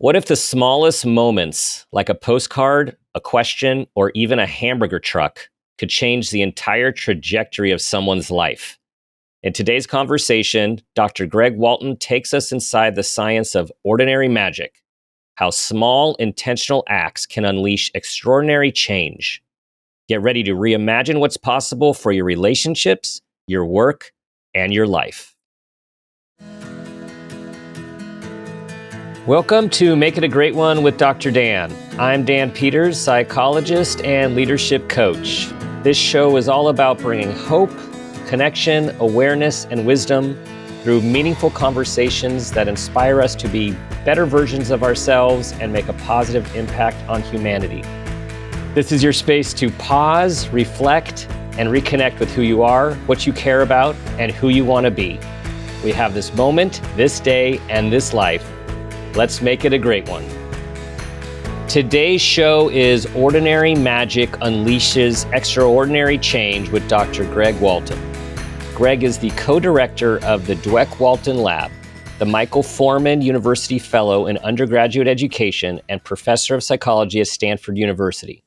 What if the smallest moments, like a postcard, a question, or even a hamburger truck, could change the entire trajectory of someone's life? In today's conversation, Dr. Greg Walton takes us inside the science of ordinary magic, how small intentional acts can unleash extraordinary change. Get ready to reimagine what's possible for your relationships, your work, and your life. Welcome to Make It a Great One with Dr. Dan. I'm Dan Peters, psychologist and leadership coach. This show is all about bringing hope, connection, awareness, and wisdom through meaningful conversations that inspire us to be better versions of ourselves and make a positive impact on humanity. This is your space to pause, reflect, and reconnect with who you are, what you care about, and who you want to be. We have this moment, this day, and this life. Let's make it a great one. Today's show is Ordinary Magic Unleashes Extraordinary Change with Dr. Greg Walton. Greg is the co-director of the Dweck Walton Lab, the Michael Foreman University Fellow in Undergraduate Education, and Professor of Psychology at Stanford University.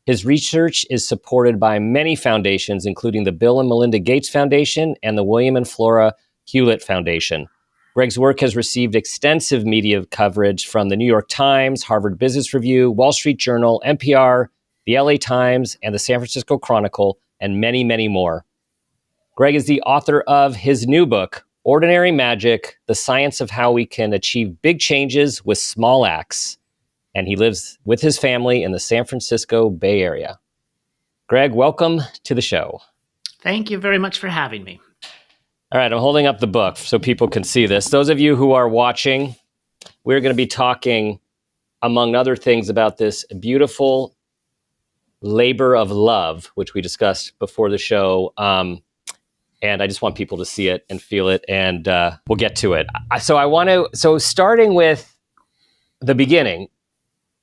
His research is supported by many foundations, including the Bill and Melinda Gates Foundation and the William and Flora Hewlett Foundation. Greg's work has received extensive media coverage from the New York Times, Harvard Business Review, Wall Street Journal, NPR, the LA Times, and the San Francisco Chronicle, and many, many more. Greg is the author of his new book, Ordinary Magic, The Science of How We Can Achieve Big Changes with Small Acts. And he lives with his family in the San Francisco Bay Area. Greg, welcome to the show. Thank you very much for having me. All right, I'm holding up the book so people can see this. Those of you who are watching, we're going to be talking, among other things, about this beautiful labor of love, which we discussed before the show. And I just want people to see it and feel it, and we'll get to it. So starting with the beginning,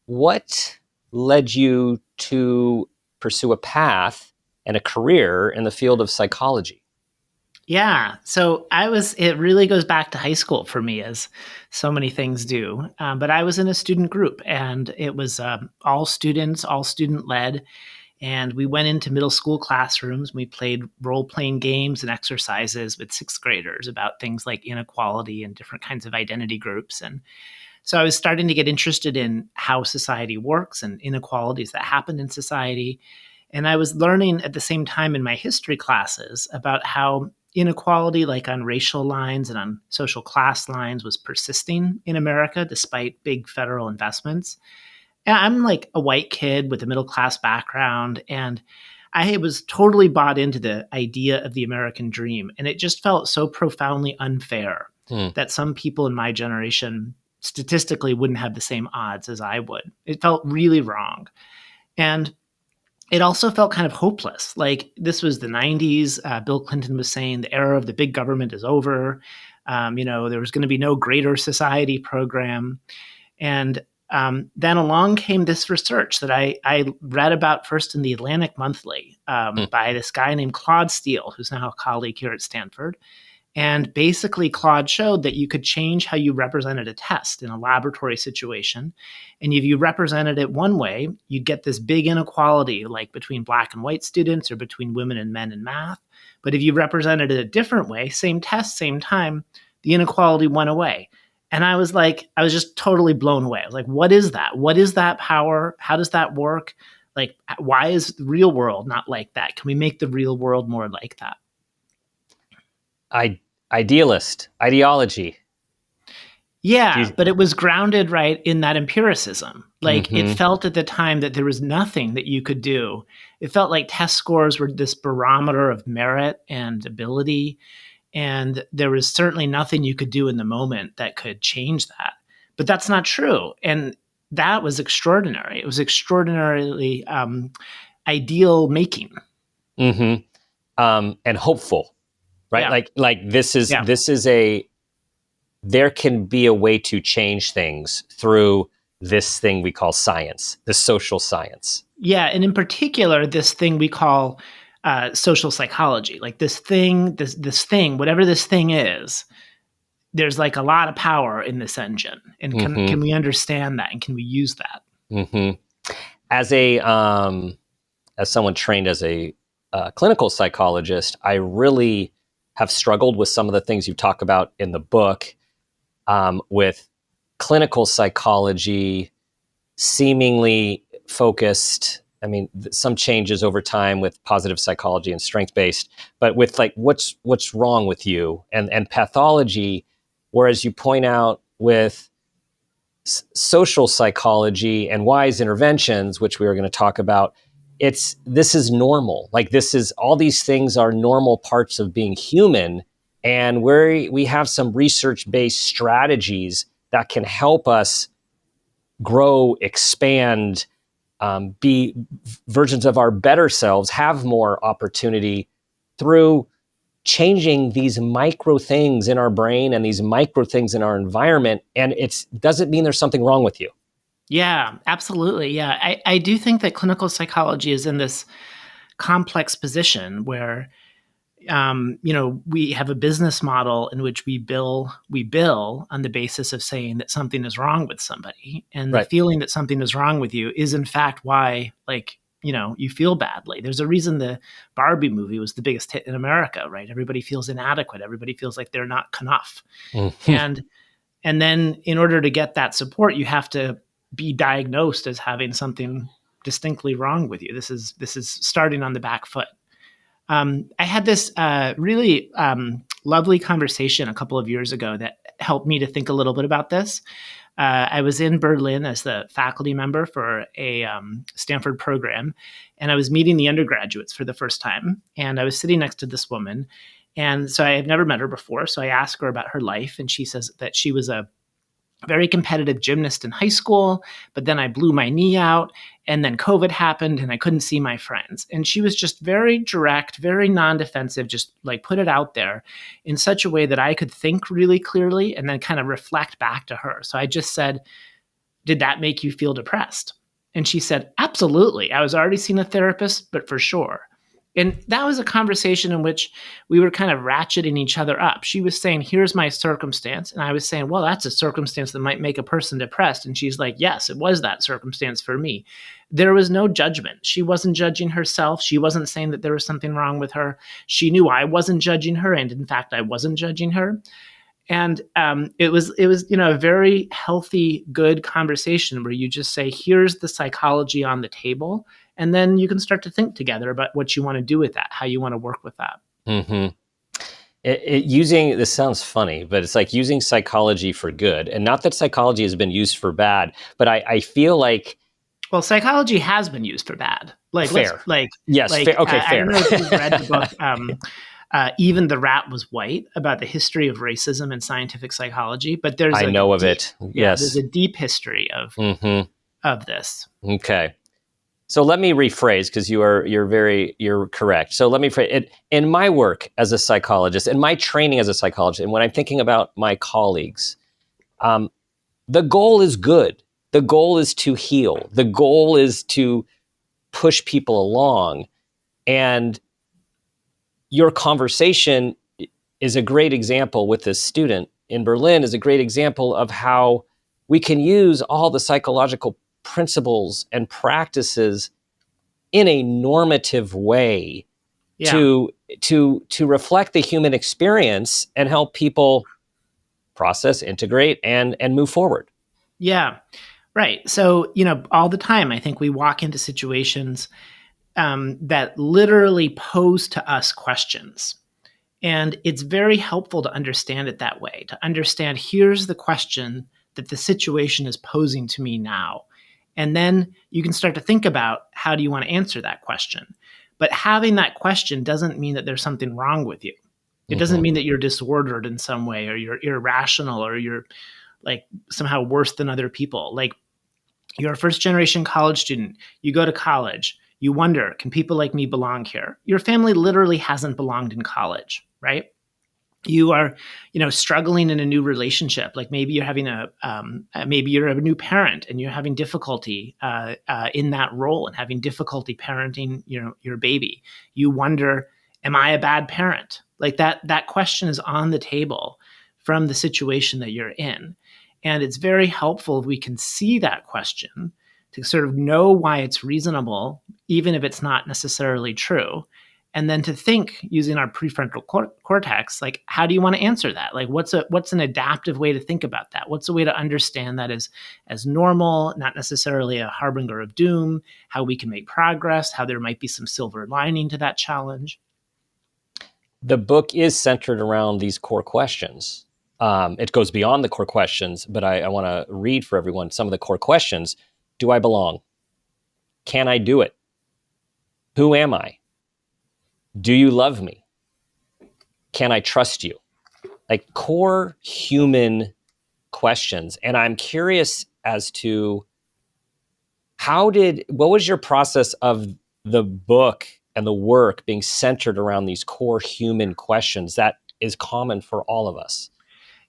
what led you to pursue a path and a career in the field of psychology? Yeah, so it really goes back to high school for me, as so many things do. But I was in a student group, and it was all students, all student-led. And we went into middle school classrooms. We played role-playing games and exercises with sixth graders about things like inequality and different kinds of identity groups. And so I was starting to get interested in how society works and inequalities that happen in society. And I was learning at the same time in my history classes about how inequality, like on racial lines and on social class lines, was persisting in America despite big federal investments. And I'm like a white kid with a middle class background, and I was totally bought into the idea of the American dream. And it just felt so profoundly unfair that some people in my generation statistically wouldn't have the same odds as I would. It felt really wrong. And it also felt kind of hopeless. Like, this was the 90s. Bill Clinton was saying the era of the big government is over. There was going to be no greater society program. And then along came this research that I read about first in the Atlantic Monthly by this guy named Claude Steele, who's now a colleague here at Stanford. And basically, Claude showed that you could change how you represented a test in a laboratory situation. And if you represented it one way, you'd get this big inequality, like between black and white students or between women and men in math. But if you represented it a different way, same test, same time, the inequality went away. And I was just totally blown away. I was like, what is that? What is that power? How does that work? Like, why is the real world not like that? Can we make the real world more like that? Ideology. Yeah, but it was grounded right in that empiricism. Like, it felt at the time that there was nothing that you could do. It felt like test scores were this barometer of merit and ability. And there was certainly nothing you could do in the moment that could change that. But that's not true. And that was extraordinary. It was extraordinarily ideal making. And hopeful. Right? Yeah. Like this is there can be a way to change things through this thing we call science, the social science. Yeah. And in particular, this thing we call social psychology, like this thing, whatever this thing is, there's like a lot of power in this engine, and can we understand that, and can we use that? Mm-hmm. As someone trained as a clinical psychologist, I really have struggled with some of the things you talk about in the book, with clinical psychology seemingly focused. I mean, some changes over time with positive psychology and strength based, but with like what's wrong with you, and pathology, whereas you point out with social psychology and wise interventions, which we are going to talk about, this is normal. Like, this is, all these things are normal parts of being human, and we have some research based strategies that can help us grow, expand, be versions of our better selves, have more opportunity through changing these micro things in our brain and these micro things in our environment. And it doesn't mean there's something wrong with you. Yeah, absolutely. Yeah. I do think that clinical psychology is in this complex position where we have a business model in which we bill on the basis of saying that something is wrong with somebody, and the Right. feeling that something is wrong with you is in fact why, like, you feel badly. There's a reason the Barbie movie was the biggest hit in America, right? Everybody feels inadequate. Everybody feels like they're not enough. Mm-hmm. And then in order to get that support, you have to be diagnosed as having something distinctly wrong with you. This is starting on the back foot. I had this really lovely conversation a couple of years ago that helped me to think a little bit about this. I was in Berlin as the faculty member for a Stanford program, and I was meeting the undergraduates for the first time. And I was sitting next to this woman, and so I had never met her before. So I asked her about her life, and she says that she was a very competitive gymnast in high school, but then I blew my knee out, and then COVID happened and I couldn't see my friends. And she was just very direct, very non-defensive, just like put it out there in such a way that I could think really clearly and then kind of reflect back to her. So I just said, "Did that make you feel depressed?" And she said, "Absolutely. I was already seeing a therapist, but for sure." And that was a conversation in which we were kind of ratcheting each other up. She was saying, "Here's my circumstance." And I was saying, "Well, that's a circumstance that might make a person depressed." And she's like, "Yes, it was that circumstance for me." There was no judgment. She wasn't judging herself. She wasn't saying that there was something wrong with her. She knew I wasn't judging her. And in fact, I wasn't judging her. And it was a very healthy, good conversation where you just say, "Here's the psychology on the table," and then you can start to think together about what you want to do with that, how you want to work with that. Mm-hmm. Using this sounds funny, but it's like using psychology for good, and not that psychology has been used for bad, but I feel like, well, psychology has been used for bad. Like, fair. Yes, fair. Okay, I fair. don't know if you've read the book. Even the Rat Was White, about the history of racism in scientific psychology, but there's I know of it. Yes. there's a deep history of this. Okay. So let me rephrase, because you're correct. So let me phrase it. In my work as a psychologist, in my training as a psychologist, and when I'm thinking about my colleagues, the goal is good. The goal is to heal. The goal is to push people along. And your conversation is a great example with this student in Berlin, is a great example of how we can use all the psychological principles and practices in a normative way to reflect the human experience and help people process, integrate, and move forward. Yeah, right. So, all the time, I think we walk into situations that literally pose to us questions. And it's very helpful to understand it that way, to understand, here's the question that the situation is posing to me now. And then you can start to think about, how do you want to answer that question? But having that question doesn't mean that there's something wrong with you. It doesn't mean that you're disordered in some way, or you're irrational, or you're like somehow worse than other people. Like, you're a first generation college student. You go to college. You wonder, can people like me belong here? Your family literally hasn't belonged in college, right? You are, struggling in a new relationship. Like, maybe you're having maybe you're a new parent and you're having difficulty in that role, and having difficulty parenting, your baby. You wonder, am I a bad parent? Like, that question is on the table from the situation that you're in. And it's very helpful if we can see that question to sort of know why it's reasonable, even if it's not necessarily true. And then to think using our prefrontal cortex, like, how do you want to answer that? Like, what's an adaptive way to think about that? What's a way to understand that as normal, not necessarily a harbinger of doom, how we can make progress, how there might be some silver lining to that challenge? The book is centered around these core questions. It goes beyond the core questions, but I want to read for everyone some of the core questions. Do I belong? Can I do it? Who am I? Do you love me? Can I trust you? Like core human questions. And I'm curious as to what was your process of the book and the work being centered around these core human questions that is common for all of us?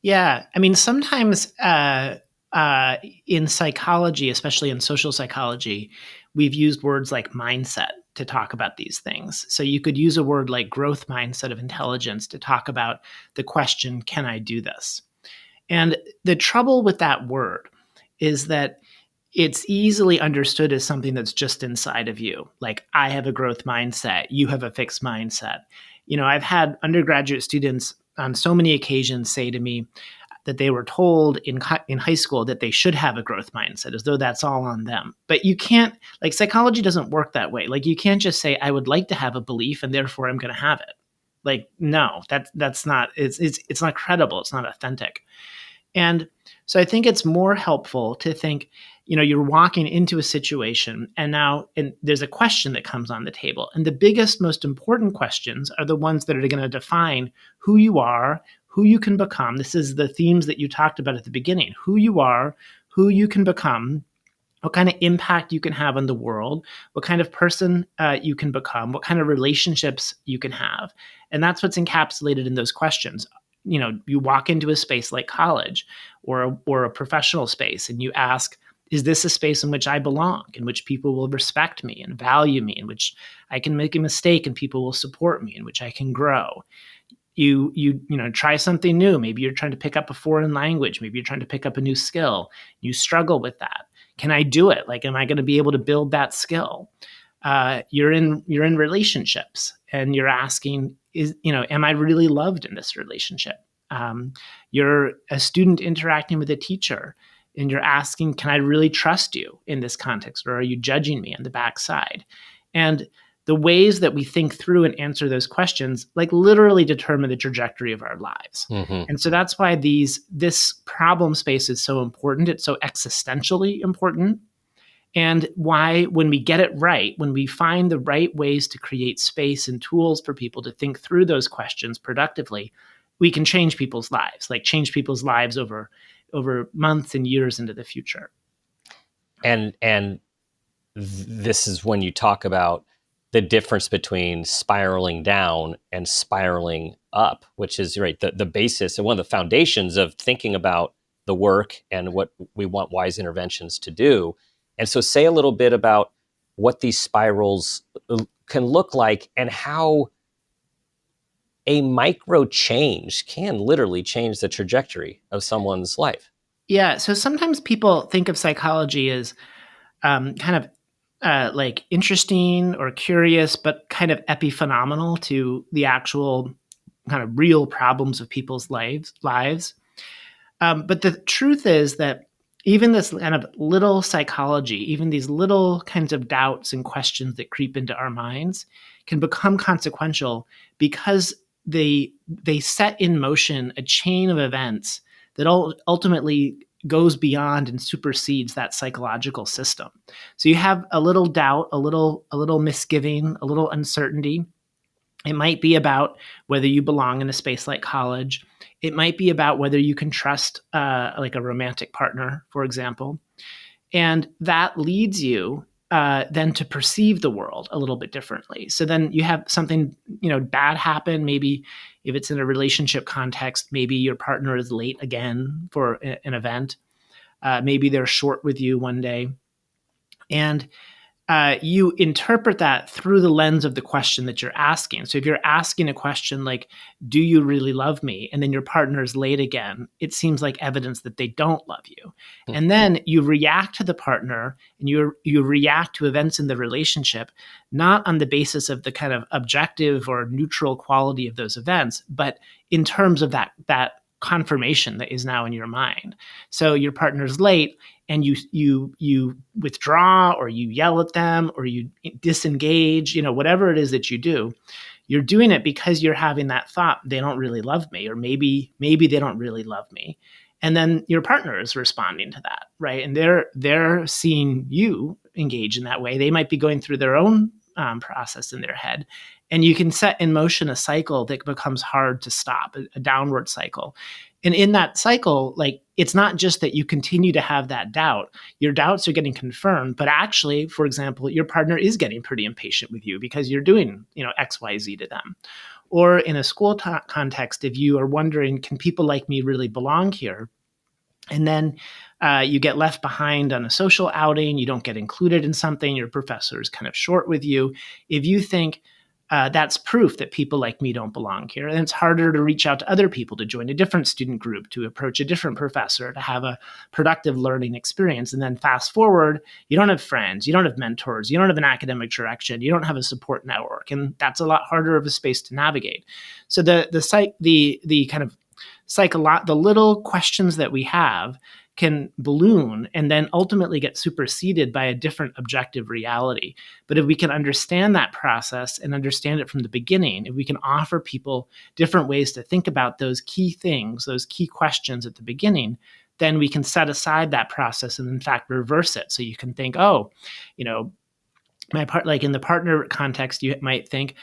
Yeah, I mean, sometimes in psychology, especially in social psychology, we've used words like mindset to talk about these things. So you could use a word like growth mindset of intelligence to talk about the question, can I do this? And the trouble with that word is that it's easily understood as something that's just inside of you. Like, I have a growth mindset, you have a fixed mindset. I've had undergraduate students on so many occasions say to me that they were told in high school that they should have a growth mindset, as though that's all on them. But you can't, like, psychology doesn't work that way. Like, you can't just say, I would like to have a belief and therefore I'm going to have it. Like, no, that's not, it's not credible. It's not authentic. And so I think it's more helpful to think, you're walking into a situation and there's a question that comes on the table. And the biggest, most important questions are the ones that are going to define who you are, who you can become. This is the themes that you talked about at the beginning: who you are, who you can become, what kind of impact you can have on the world, what kind of person you can become, what kind of relationships you can have. And that's what's encapsulated in those questions. You walk into a space like college or a professional space and you ask, is this a space in which I belong, in which people will respect me and value me, in which I can make a mistake and people will support me, in which I can grow? You try something new. Maybe you're trying to pick up a foreign language. Maybe you're trying to pick up a new skill. You struggle with that. Can I do it? Like, am I going to be able to build that skill? You're in relationships and you're asking, am I really loved in this relationship? You're a student interacting with a teacher and you're asking, can I really trust you in this context, or are you judging me on the backside? And the ways that we think through and answer those questions, like, literally determine the trajectory of our lives. Mm-hmm. And so that's why this problem space is so important. It's so existentially important. And why, when we get it right, when we find the right ways to create space and tools for people to think through those questions productively, we can change people's lives, over months and years into the future. And this is when you talk about the difference between spiraling down and spiraling up, which is right, the basis and one of the foundations of thinking about the work and what we want wise interventions to do. And so say a little bit about what these spirals can look like and how a micro change can literally change the trajectory of someone's life. Yeah. So sometimes people think of psychology as kind of like interesting or curious, but kind of epiphenomenal to the actual kind of real problems of people's lives. But the truth is that even this kind of little psychology, even these little kinds of doubts and questions that creep into our minds, can become consequential because they set in motion a chain of events that ultimately goes beyond and supersedes that psychological system. So you have a little doubt, a little misgiving, a little uncertainty. It might be about whether you belong in a space like college. It might be about whether you can trust like a romantic partner, for example. And that leads you then to perceive the world a little bit differently. So then you have something, bad happen. Maybe if it's in a relationship context, maybe your partner is late again for an event. Maybe they're short with you one day. And you interpret that through the lens of the question that you're asking. So if you're asking a question like, do you really love me? And then your partner is late again, it seems like evidence that they don't love you. And then you react to the partner and you react to events in the relationship, not on the basis of the kind of objective or neutral quality of those events, but in terms of that confirmation that is now in your mind. So your partner's late and you withdraw or you yell at them or you disengage, whatever it is that you do, you're doing it because you're having that thought, they don't really love me, or maybe they don't really love me. And then your partner is responding to that, right? And they're seeing you engage in that way. They might be going through their own process in their head. And you can set in motion a cycle that becomes hard to stop, a downward cycle. And in that cycle, like, it's not just that you continue to have that doubt, your doubts are getting confirmed, but actually, for example, your partner is getting pretty impatient with you because you're doing, X, Y, Z to them. Or in a school context, if you are wondering, can people like me really belong here? And then you get left behind on a social outing, you don't get included in something, your professor is kind of short with you. If you think that's proof that people like me don't belong here, and it's harder to reach out to other people, to join a different student group, to approach a different professor, to have a productive learning experience. And then fast forward, you don't have friends, you don't have mentors, you don't have an academic direction, you don't have a support network, and that's a lot harder of a space to navigate. So the kind of the little questions that we have can balloon and then ultimately get superseded by a different objective reality. But if we can understand that process and understand it from the beginning, if we can offer people different ways to think about those key things, those key questions at the beginning, then we can set aside that process and in fact reverse it. So you can think, oh, like in the partner context, you might think,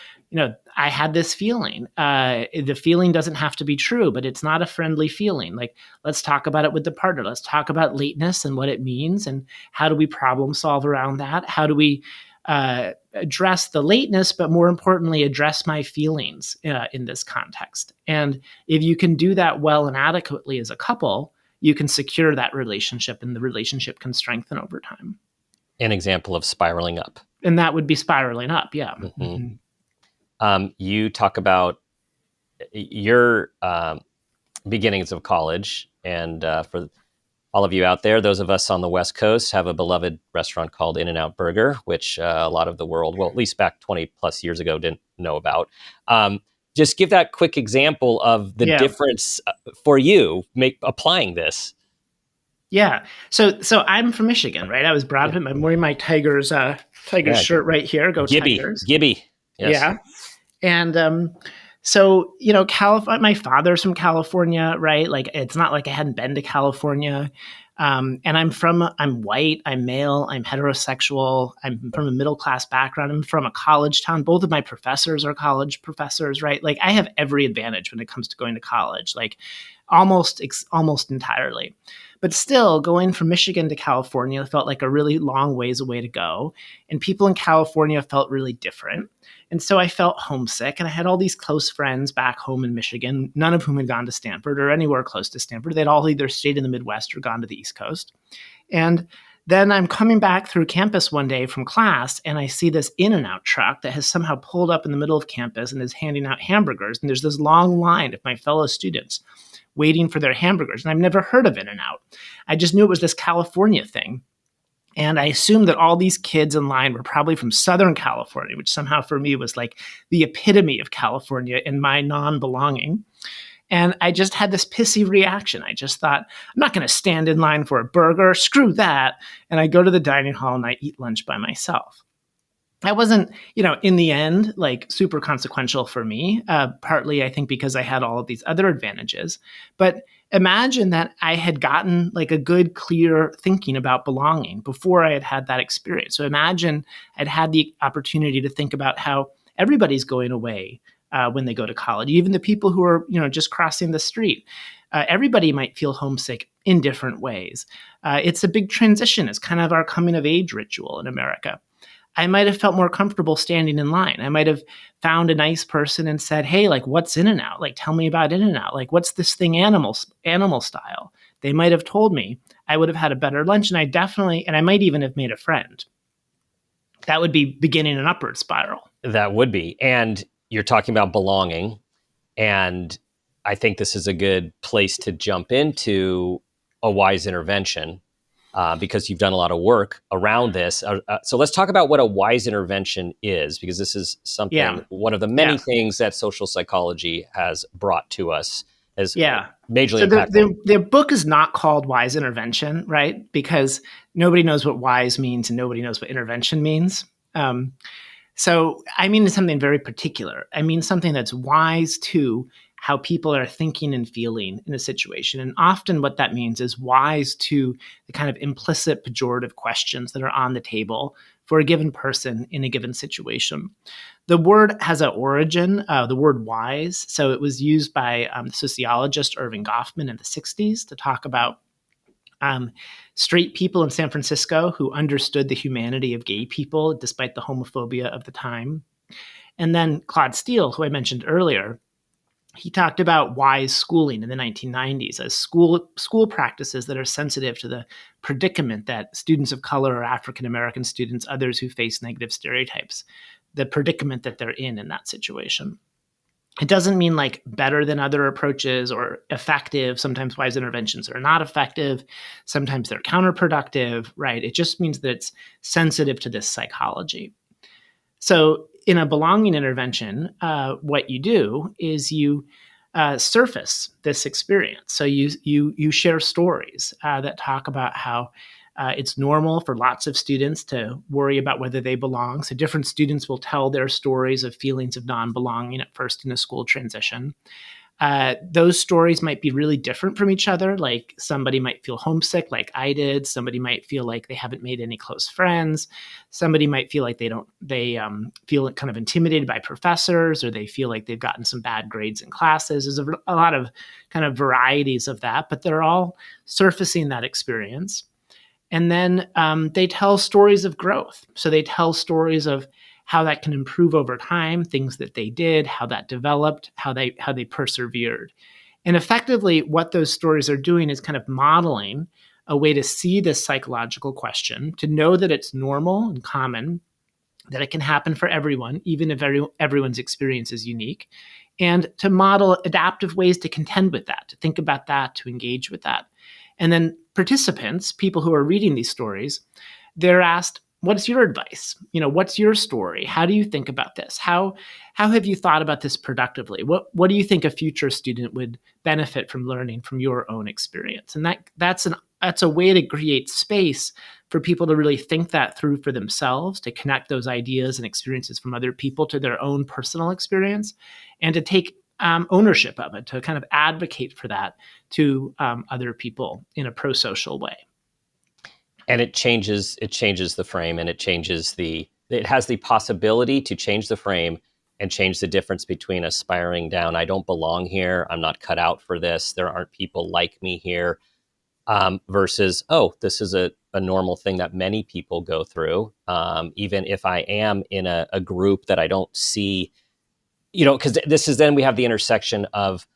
I had this feeling. The feeling doesn't have to be true, but it's not a friendly feeling. Like, let's talk about it with the partner. Let's talk about lateness and what it means, and how do we problem solve around that? How do we address the lateness, but more importantly, address my feelings in this context? And if you can do that well and adequately as a couple, you can secure that relationship, and the relationship can strengthen over time. An example of spiraling up. And that would be spiraling up, yeah. Mm-hmm. You talk about your beginnings of college, and for all of you out there, those of us on the West Coast have a beloved restaurant called In-N-Out Burger, which a lot of the world, well, at least back 20 plus years ago, didn't know about. Just give that quick example of the difference for you, applying this. Yeah. So I'm from Michigan, right? I was brought up. I'm wearing my Tigers shirt right here. Go Tigers. Gibby. Yes. Yeah. And so, California, my father's from California, right? Like, it's not like I hadn't been to California. And I'm white, I'm male, I'm heterosexual, I'm from a middle-class background, I'm from a college town. Both of my professors are college professors, right? Like, I have every advantage when it comes to going to college, like almost entirely. But still, going from Michigan to California felt like a really long ways away to go. And people in California felt really different. And so I felt homesick, and I had all these close friends back home in Michigan, none of whom had gone to Stanford or anywhere close to Stanford. They'd all either stayed in the Midwest or gone to the East Coast. And then I'm coming back through campus one day from class, and I see this In-N-Out truck that has somehow pulled up in the middle of campus and is handing out hamburgers. And there's this long line of my fellow students waiting for their hamburgers. And I've never heard of In-N-Out. I just knew it was this California thing. And I assumed that all these kids in line were probably from Southern California, which somehow for me was like the epitome of California in my non-belonging. And I just had this pissy reaction. I just thought, I'm not going to stand in line for a burger. Screw that. And I go to the dining hall and I eat lunch by myself. That wasn't, in the end, like super consequential for me, partly I think because I had all of these other advantages. But imagine that I had gotten like a good, clear thinking about belonging before I had that experience. So imagine I'd had the opportunity to think about how everybody's going away when they go to college, even the people who are, just crossing the street. Everybody might feel homesick in different ways. It's a big transition. It's kind of our coming of age ritual in America. I might have felt more comfortable standing in line. I might have found a nice person and said, hey, like, what's In-N-Out? Like, tell me about In-N-Out. Like, what's this thing animal style? They might have told me. I would have had a better lunch, and I might even have made a friend. that would be beginning an upward spiral. That would be. And you're talking about belonging. And I think this is a good place to jump into a wise intervention, because you've done a lot of work around this. So let's talk about what a wise intervention is, because this is Yeah. one of the many Yeah. things that social psychology has brought to us as Yeah. majorly So impactful. the book is not called Wise Intervention, right? Because nobody knows what wise means and nobody knows what intervention means. Um, So I mean something very particular. I mean something that's wise to how people are thinking and feeling in a situation. And often what that means is wise to the kind of implicit pejorative questions that are on the table for a given person in a given situation. The word has an origin, the word wise. So it was used by the sociologist Irving Goffman in the 60s to talk about um, straight people in San Francisco who understood the humanity of gay people despite the homophobia of the time. And then Claude Steele, who I mentioned earlier, he talked about wise schooling in the 1990s as school practices that are sensitive to the predicament that students of color or African American students, others who face negative stereotypes, the predicament that they're in that situation. It doesn't mean like better than other approaches or effective. Sometimes wise interventions are not effective. Sometimes they're counterproductive, right? It just means that it's sensitive to this psychology. So, in a belonging intervention, what you do is you surface this experience. So you share stories that talk about how it's normal for lots of students to worry about whether they belong. So different students will tell their stories of feelings of non-belonging at first in a school transition. Those stories might be really different from each other. Like somebody might feel homesick, like I did. Somebody might feel like they haven't made any close friends. Somebody might feel like they feel kind of intimidated by professors, or they feel like they've gotten some bad grades in classes. There's a lot of kind of varieties of that, but they're all surfacing that experience. And then they tell stories of growth. So they tell stories of how that can improve over time, things that they did, how that developed, how they persevered. And effectively, what those stories are doing is kind of modeling a way to see this psychological question, to know that it's normal and common, that it can happen for everyone, even if everyone's experience is unique, and to model adaptive ways to contend with that, to think about that, to engage with that. And then participants, people who are reading these stories, they're asked, what's your advice? What's your story? How do you think about this? How have you thought about this productively? What do you think a future student would benefit from learning from your own experience? And that's a way to create space for people to really think that through for themselves, to connect those ideas and experiences from other people to their own personal experience, and to take ownership of it, to kind of advocate for that to other people in a pro-social way. And it changes the frame, and it has the possibility to change the frame and change the difference between aspiring down, I don't belong here, I'm not cut out for this, there aren't people like me here, versus, oh, this is a normal thing that many people go through, even if I am in a group that I don't see, because this is, then we have the intersection of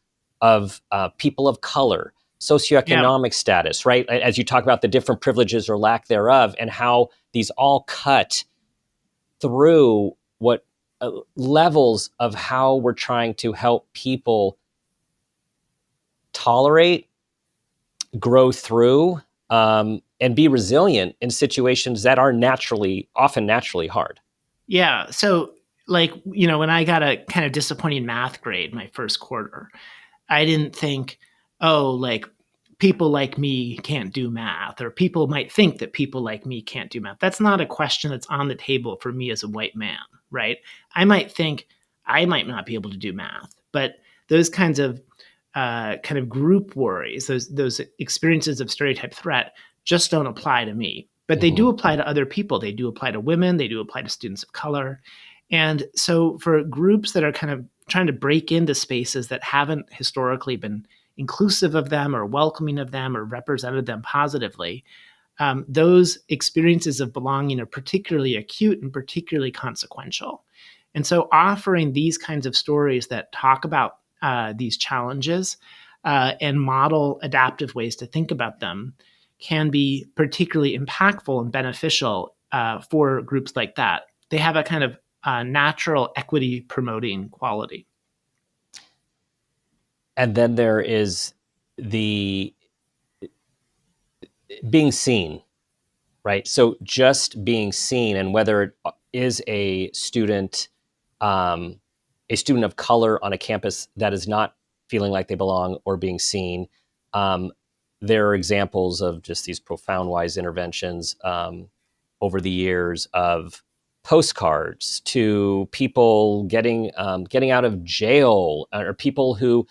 people of color, Yeah. socioeconomic status, right? As you talk about the different privileges or lack thereof, and how these all cut through what levels of how we're trying to help people tolerate, grow through, and be resilient in situations that are often naturally hard. Yeah. So, like, when I got a kind of disappointing math grade my first quarter, I didn't think, oh, like people like me can't do math, or people might think that people like me can't do math. That's not a question that's on the table for me as a white man, right? I might think I might not be able to do math, but those kinds of kind of group worries, those experiences of stereotype threat, just don't apply to me. But they do Mm-hmm. apply to other people. They do apply to women. They do apply to students of color. And so, for groups that are kind of trying to break into spaces that haven't historically been inclusive of them or welcoming of them or represented them positively, those experiences of belonging are particularly acute and particularly consequential. And so, offering these kinds of stories that talk about these challenges and model adaptive ways to think about them can be particularly impactful and beneficial for groups like that. They have a kind of natural equity promoting quality. And then there is the being seen, right? So just being seen, and whether it is um, a student of color on a campus that is not feeling like they belong or being seen, um, there are examples of just these profound wise interventions over the years of postcards to people getting out of jail, or people who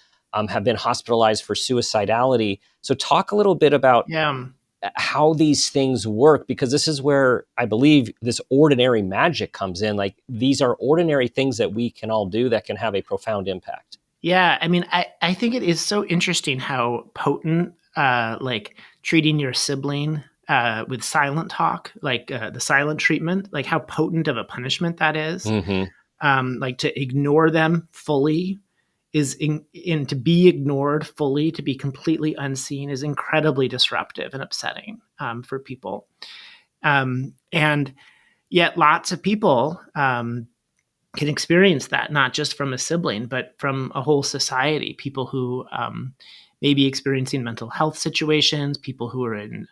have been hospitalized for suicidality. So talk a little bit about Yeah. how these things work, because this is where I believe this ordinary magic comes in. Like, these are ordinary things that we can all do that can have a profound impact. Yeah, I mean, I think it is so interesting how potent, like treating your sibling with silent talk, like the silent treatment, like how potent of a punishment that is. Mm-hmm. Like to ignore them fully is in to be ignored fully, to be completely unseen is incredibly disruptive and upsetting for people. And yet, lots of people can experience that, not just from a sibling, but from a whole society. People who may be experiencing mental health situations, people who are in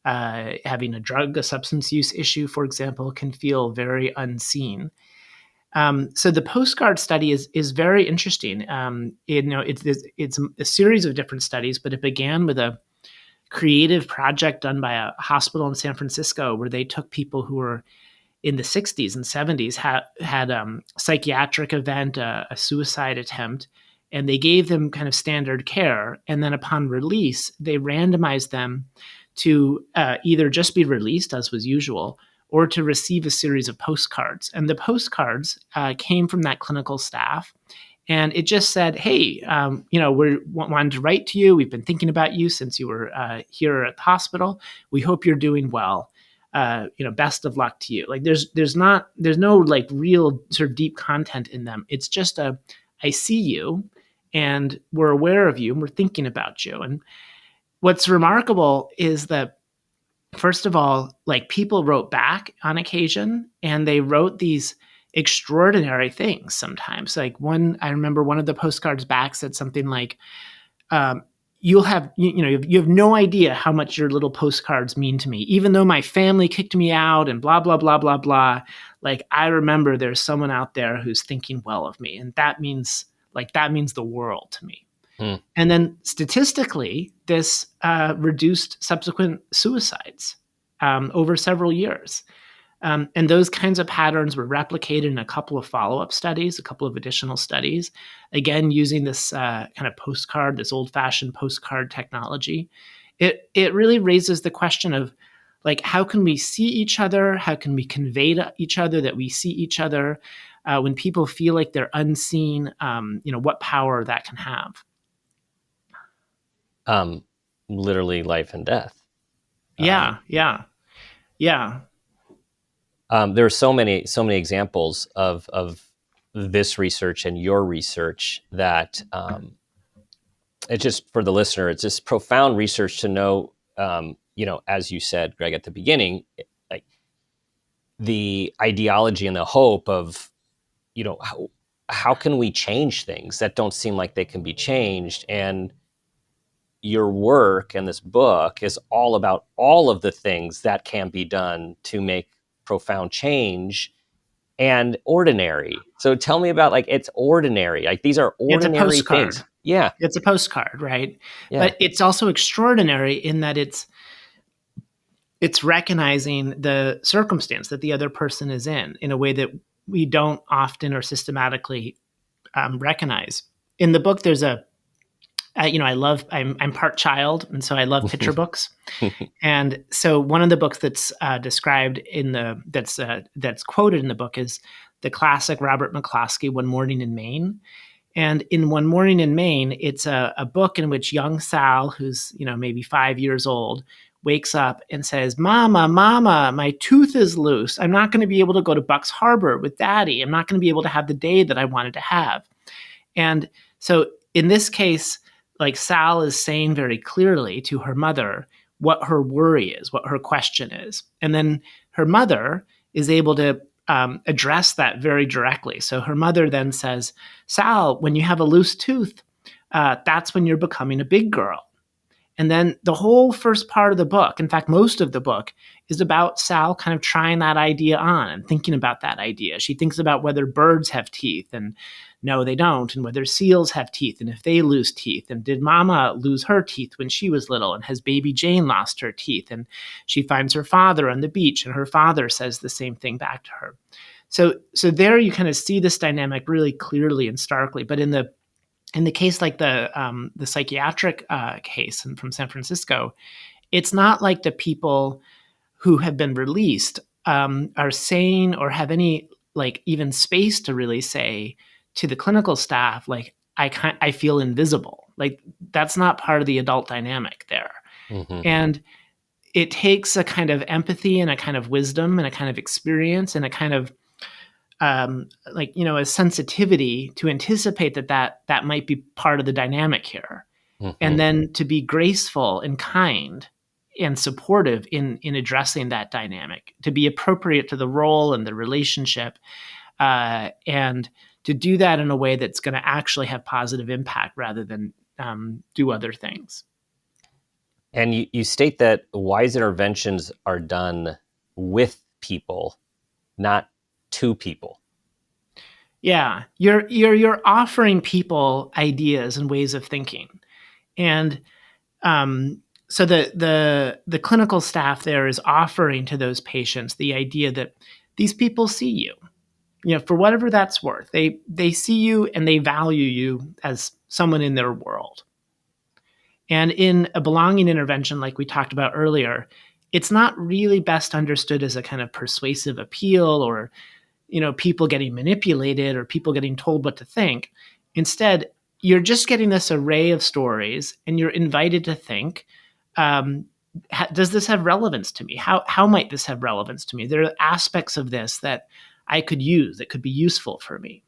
having a substance use issue, for example, can feel very unseen. So the postcard study is very interesting. It's a series of different studies, but it began with a creative project done by a hospital in San Francisco where they took people who were in the 60s and 70s had psychiatric event, a suicide attempt, and they gave them kind of standard care. And then upon release, they randomized them to either just be released, as was usual, or to receive a series of postcards. And the postcards came from that clinical staff. And it just said, "Hey, we wanted to write to you. We've been thinking about you since you were here at the hospital. We hope you're doing well. Best of luck to you." Like there's no like real sort of deep content in them. It's just I see you, and we're aware of you, and we're thinking about you. And what's remarkable is that, first of all, like people wrote back on occasion, and they wrote these extraordinary things sometimes. Like I remember one of the postcards back said something like, "You'll have you have no idea how much your little postcards mean to me. Even though my family kicked me out and blah blah blah blah blah. Like I remember there's someone out there who's thinking well of me, and that means the world to me." Hmm. And then statistically, this reduced subsequent suicides over several years. And those kinds of patterns were replicated in a couple of follow-up studies, a couple of additional studies, again, using this kind of postcard, this old-fashioned postcard technology. It really raises the question of, like, how can we see each other? How can we convey to each other that we see each other? When people feel like they're unseen, what power that can have. um, Literally life and death. Yeah, yeah, yeah. There are so many examples of this research and your research that it's just, for the listener, it's just profound research to know. As you said, Greg, at the beginning, like the ideology and the hope of, how can we change things that don't seem like they can be changed. And your work and this book is all about all of the things that can be done to make profound change, and ordinary. So tell me about, like, it's ordinary. Like, these are It's a ordinary postcard. things. Yeah. It's a postcard, right? Yeah. But it's also extraordinary in that it's recognizing the circumstance that the other person is in a way that we don't often or systematically recognize. In the book, there's I'm part child, and so I love picture books. And so one of the books that's described that's quoted in the book is the classic Robert McCloskey, One Morning in Maine. And in One Morning in Maine, it's a book in which young Sal, who's maybe 5 years old, wakes up and says, "Mama, Mama, my tooth is loose. I'm not going to be able to go to Bucks Harbor with Daddy. I'm not going to be able to have the day that I wanted to have." And so in this case, like Sal is saying very clearly to her mother, what her worry is, what her question is. And then her mother is able to address that very directly. So her mother then says, Sal, when you have a loose tooth, that's when you're becoming a big girl. And then the whole first part of the book, in fact, most of the book, is about Sal kind of trying that idea on and thinking about that idea. She thinks about whether birds have teeth, and no, they don't, and whether seals have teeth, and if they lose teeth, and did Mama lose her teeth when she was little, and has baby Jane lost her teeth? And she finds her father on the beach, and her father says the same thing back to her. So there you kind of see this dynamic really clearly and starkly. But in the case like the psychiatric case from San Francisco, it's not like the people who have been released are saying or have any like even space to really say to the clinical staff, like, I feel invisible. Like, that's not part of the adult dynamic there. Mm-hmm. And it takes a kind of empathy and a kind of wisdom and a kind of experience and a kind of a sensitivity to anticipate that might be part of the dynamic here. Mm-hmm. And then to be graceful and kind and supportive in addressing that dynamic, to be appropriate to the role and the relationship, and to do that in a way that's going to actually have positive impact rather than do other things. And you state that wise interventions are done with people, not to people. Yeah, you're offering people ideas and ways of thinking, and so the clinical staff there is offering to those patients the idea that these people see you, for whatever that's worth. They see you and they value you as someone in their world. And in a belonging intervention, like we talked about earlier, it's not really best understood as a kind of persuasive appeal or, people getting manipulated or people getting told what to think. Instead, you're just getting this array of stories and you're invited to think, does this have relevance to me? How might this have relevance to me? There are aspects of this that I could use that could be useful for me,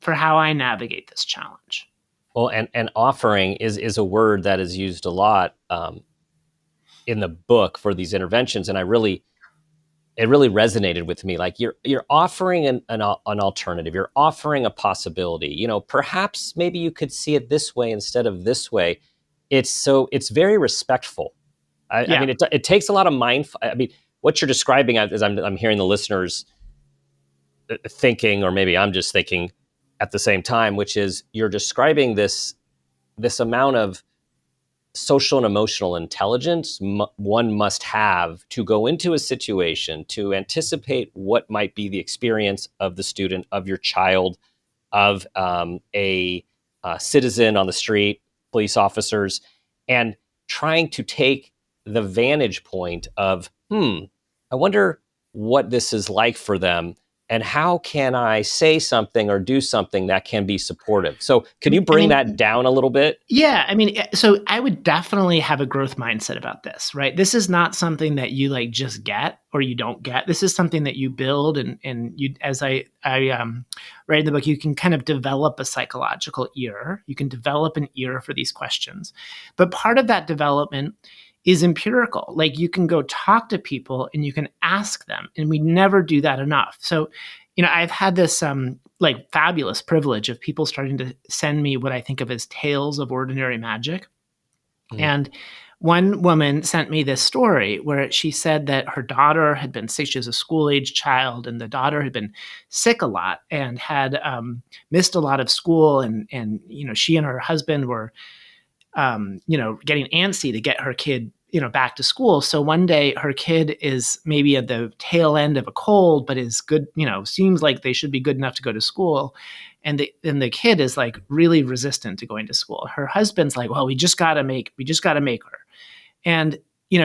for how I navigate this challenge. Well, and offering is a word that is used a lot in the book for these interventions, and it really resonated with me. Like, you're offering an alternative, you're offering a possibility. Perhaps maybe you could see it this way instead of this way. It's very respectful. I mean, it takes a lot of mindful. I mean, what you're describing, as I'm hearing the listeners thinking, or maybe I'm just thinking at the same time, which is you're describing this amount of social and emotional intelligence one must have to go into a situation, to anticipate what might be the experience of the student, of your child, of a citizen on the street, police officers, and trying to take the vantage point of, I wonder what this is like for them, and how can I say something or do something that can be supportive? So can you bring that down a little bit? Yeah. I mean, so I would definitely have a growth mindset about this, right? This is not something that you like just get or you don't get. This is something that you build, and you, as I write in the book, you can kind of develop a psychological ear. You can develop an ear for these questions. But part of that development is empirical. Like, you can go talk to people and you can ask them, and we never do that enough. So, I've had this like fabulous privilege of people starting to send me what I think of as tales of ordinary magic. And one woman sent me this story where she said that her daughter had been sick. She was a school-age child, and the daughter had been sick a lot and had missed a lot of school. And she and her husband were getting antsy to get her kid, back to school. So one day her kid is maybe at the tail end of a cold, but is good, seems like they should be good enough to go to school. And the kid is like really resistant to going to school. Her husband's like, well, we just got to make her. And,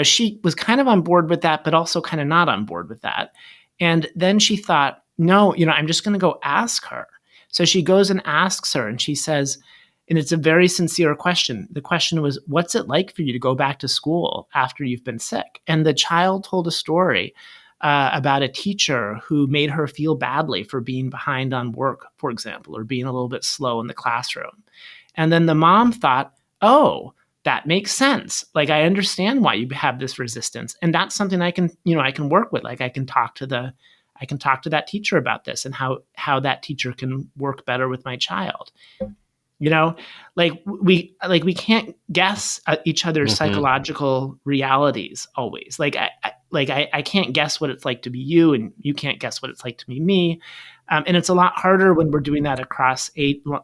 she was kind of on board with that, but also kind of not on board with that. And then she thought, no, I'm just going to go ask her. So she goes and asks her, and she says, and it's a very sincere question. The question was, what's it like for you to go back to school after you've been sick? And the child told a story about a teacher who made her feel badly for being behind on work, for example, or being a little bit slow in the classroom. And then the mom thought, oh, that makes sense. Like, I understand why you have this resistance. And that's something I can, I can work with. Like, I can talk to that teacher about this and how that teacher can work better with my child. You know, we can't guess each other's psychological realities always. I can't guess what it's like to be you, and you can't guess what it's like to be me. And it's a lot harder when we're doing that across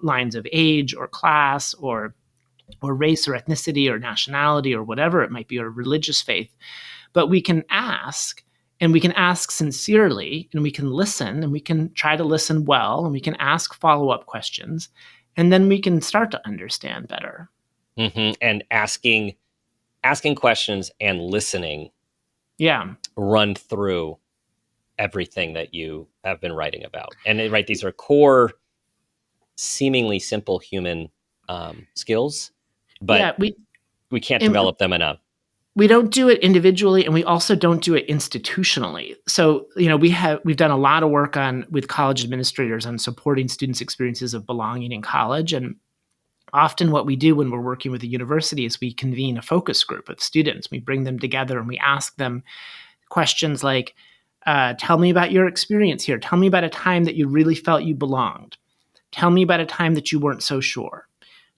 lines of age or class or race or ethnicity or nationality or whatever it might be, or religious faith. But we can ask, and we can ask sincerely, and we can listen, and we can try to listen well, and we can ask follow-up questions, and then we can start to understand better. And asking questions and listening run through everything that you have been writing about. And these are core, seemingly simple human skills, but we can't develop them enough. We don't do it individually, and we also don't do it institutionally. So, we've done a lot of work with college administrators on supporting students' experiences of belonging in college. And often what we do when we're working with a university is we convene a focus group of students. We bring them together and we ask them questions like, tell me about your experience here. Tell me about a time that you really felt you belonged. Tell me about a time that you weren't so sure.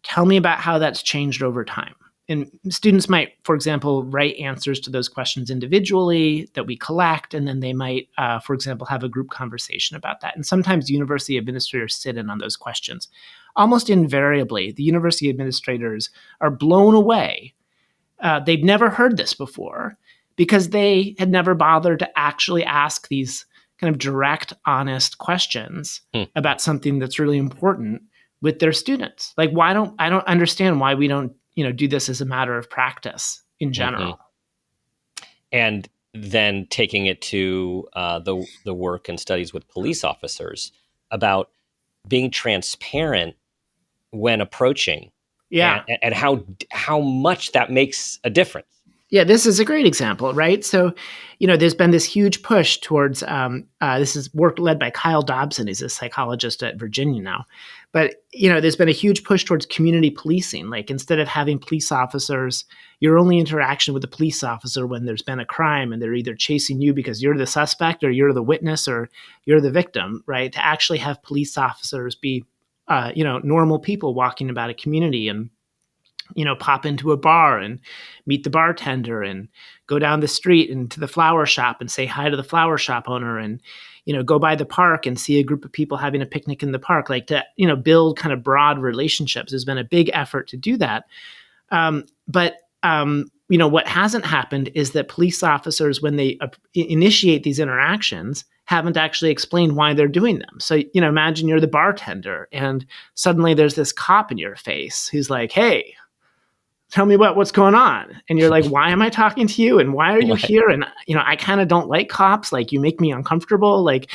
Tell me about how that's changed over time. And students might, for example, write answers to those questions individually that we collect, and then they might, for example, have a group conversation about that. And sometimes university administrators sit in on those questions. Almost invariably, the university administrators are blown away. They've never heard this before because they had never bothered to actually ask these kind of direct, honest questions about something that's really important with their students. Like, I don't understand why we don't do this as a matter of practice in general. And then taking it to the work and studies with police officers about being transparent when approaching, and how much that makes a difference. Yeah, this is a great example, right? So, there's been this huge push towards, this is work led by Kyle Dobson. He's a psychologist at Virginia now. But, there's been a huge push towards community policing. Like, instead of having police officers, your only interaction with the police officer when there's been a crime and they're either chasing you because you're the suspect or you're the witness or you're the victim, right? To actually have police officers be, normal people walking about a community and pop into a bar and meet the bartender and go down the street and to the flower shop and say hi to the flower shop owner and, go by the park and see a group of people having a picnic in the park, like to, build kind of broad relationships. There's been a big effort to do that. But what hasn't happened is that police officers, when they initiate these interactions, haven't actually explained why they're doing them. So, imagine you're the bartender and suddenly there's this cop in your face who's like, hey, tell me about what's going on. And you're like, why am I talking to you? And why are you here? And, I kind of don't like cops. Like, you make me uncomfortable. Like,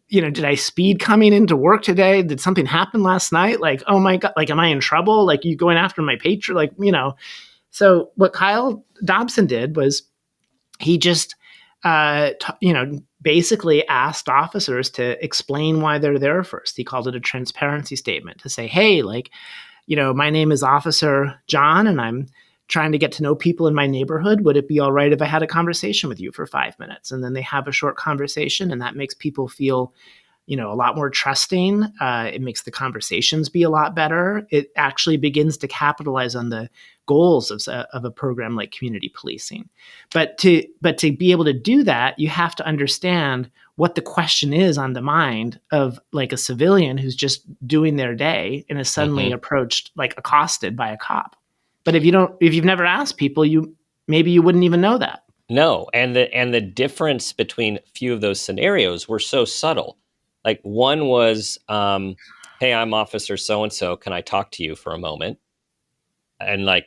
did I speed coming into work today? Did something happen last night? Like, oh my God, like, am I in trouble? Like, you going after my patron? Like, So what Kyle Dobson did was he just, basically asked officers to explain why they're there first. He called it a transparency statement to say, hey, like, my name is Officer John, and I'm trying to get to know people in my neighborhood. Would it be all right if I had a conversation with you for 5 minutes? And then they have a short conversation, and that makes people feel, a lot more trusting. It makes the conversations be a lot better. It actually begins to capitalize on the goals of a program like community policing. But to be able to do that, you have to understand what the question is on the mind of like a civilian who's just doing their day and is suddenly approached, like accosted by a cop. But if you've never asked people, maybe you wouldn't even know that. No, and the difference between a few of those scenarios were so subtle. Like, one was, hey, I'm Officer so-and-so. Can I talk to you for a moment? And like,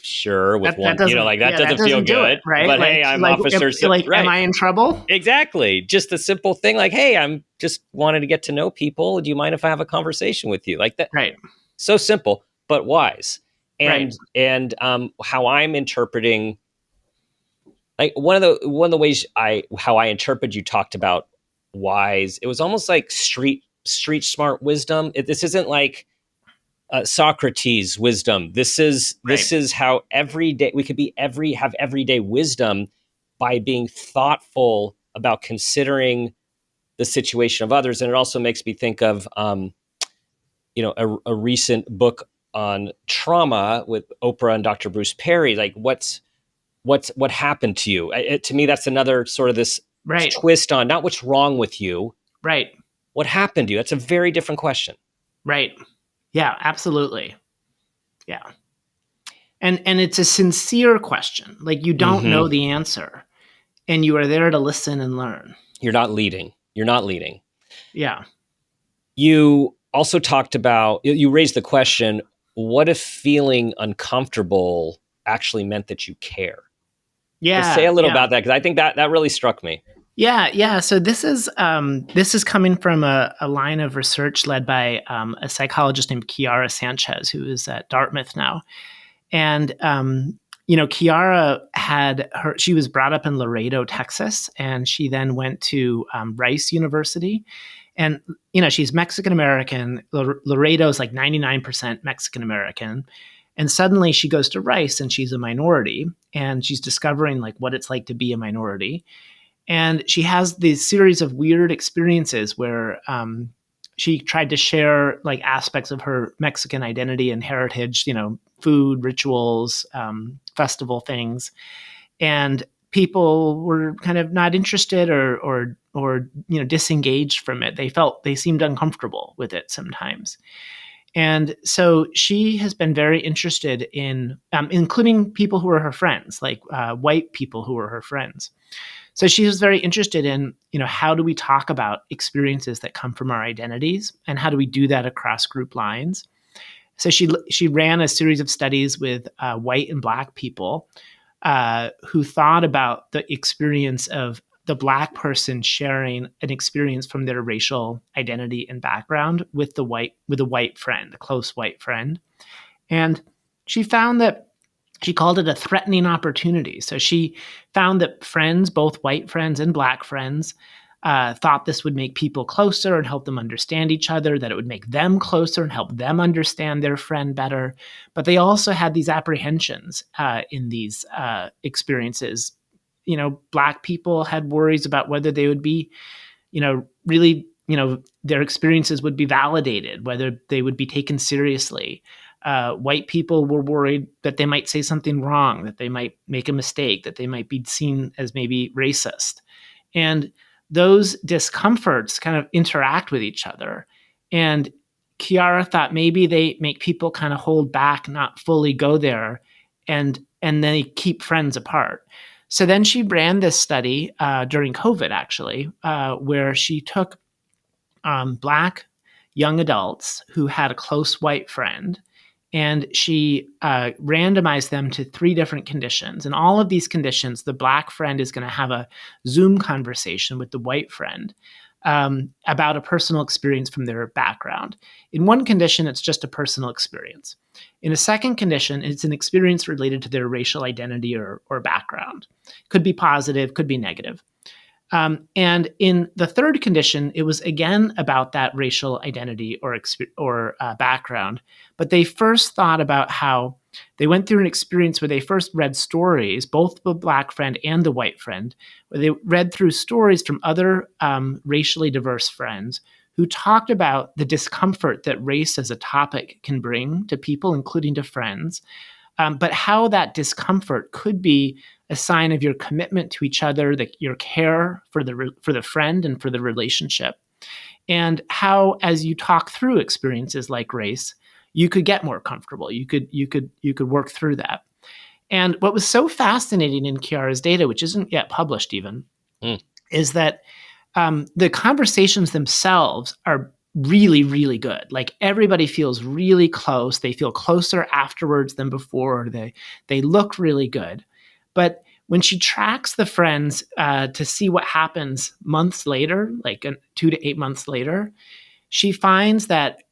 sure, with one, that doesn't feel good, right? But like, hey, I'm like, Officer. Right. Am I in trouble? Exactly. Just a simple thing like, hey, I'm just wanted to get to know people. Do you mind if I have a conversation with you? Like that. Right. So simple, but wise. And right. and how I'm interpreting, like one of the ways how I interpret, you talked about wise. It was almost like street smart wisdom. This isn't like Socrates wisdom. This Right. is how every day we could have everyday wisdom by being thoughtful about considering the situation of others. And it also makes me think of a recent book on trauma with Oprah and Dr. Bruce Perry. Like what happened to you? To me, that's another sort of this Right. twist on not what's wrong with you, Right. what happened to you. That's a very different question. Right. Yeah, absolutely. Yeah. And it's a sincere question. Like you don't Mm-hmm. know the answer and you are there to listen and learn. You're not leading. You're not leading. Yeah. You also talked about, you raised the question, what if feeling uncomfortable actually meant that you care? So say Yeah. a little Yeah. about that, because I think that really struck me. Yeah, yeah. So this is coming from a line of research led by a psychologist named Chiara Sanchez, who is at Dartmouth now. And Chiara she was brought up in Laredo, Texas, and she then went to Rice University. And she's Mexican American. Laredo is like 99% Mexican American. And suddenly she goes to Rice and she's a minority and she's discovering like what it's like to be a minority. And she has these series of weird experiences where she tried to share like aspects of her Mexican identity and heritage, food, rituals, festival things, and people were kind of not interested or disengaged from it. They seemed uncomfortable with it sometimes. And so she has been very interested in, including people who are her friends, like white people who are her friends. So she was very interested in, how do we talk about experiences that come from our identities and how do we do that across group lines? So she ran a series of studies with white and black people who thought about the experience of the black person sharing an experience from their racial identity and background with a white friend, a close white friend. And she found that she called it a threatening opportunity. So she found that friends, both white friends and black friends, thought this would make people closer and help them understand each other, that it would make them closer and help them understand their friend better. But they also had these apprehensions in these experiences. Black people had worries about whether they would be, really, their experiences would be validated, whether they would be taken seriously. White people were worried that they might say something wrong, that they might make a mistake, that they might be seen as maybe racist. And those discomforts kind of interact with each other. And Chiara thought maybe they make people kind of hold back, not fully go there, and they keep friends apart. So then she ran this study during COVID, actually, where she took black young adults who had a close white friend, and she randomized them to 3 different conditions. And all of these conditions, the black friend is going to have a Zoom conversation with the white friend about a personal experience from their background. In one condition, it's just a personal experience. In a second condition, it's an experience related to their racial identity or background. Could be positive, could be negative. And in the third condition, it was again about that racial identity or background. But they first thought about how they went through an experience where they first read stories, both the black friend and the white friend, where they read through stories from other racially diverse friends who talked about the discomfort that race as a topic can bring to people, including to friends, but how that discomfort could be a sign of your commitment to each other, your care for the friend and for the relationship, and how, as you talk through experiences like race, you could get more comfortable. You could work through that. And what was so fascinating in Chiara's data, which isn't yet published even, is that the conversations themselves are really, really good. Like everybody feels really close. They feel closer afterwards than before. They look really good. But when she tracks the friends to see what happens months later, like 2 to 8 months later, she finds that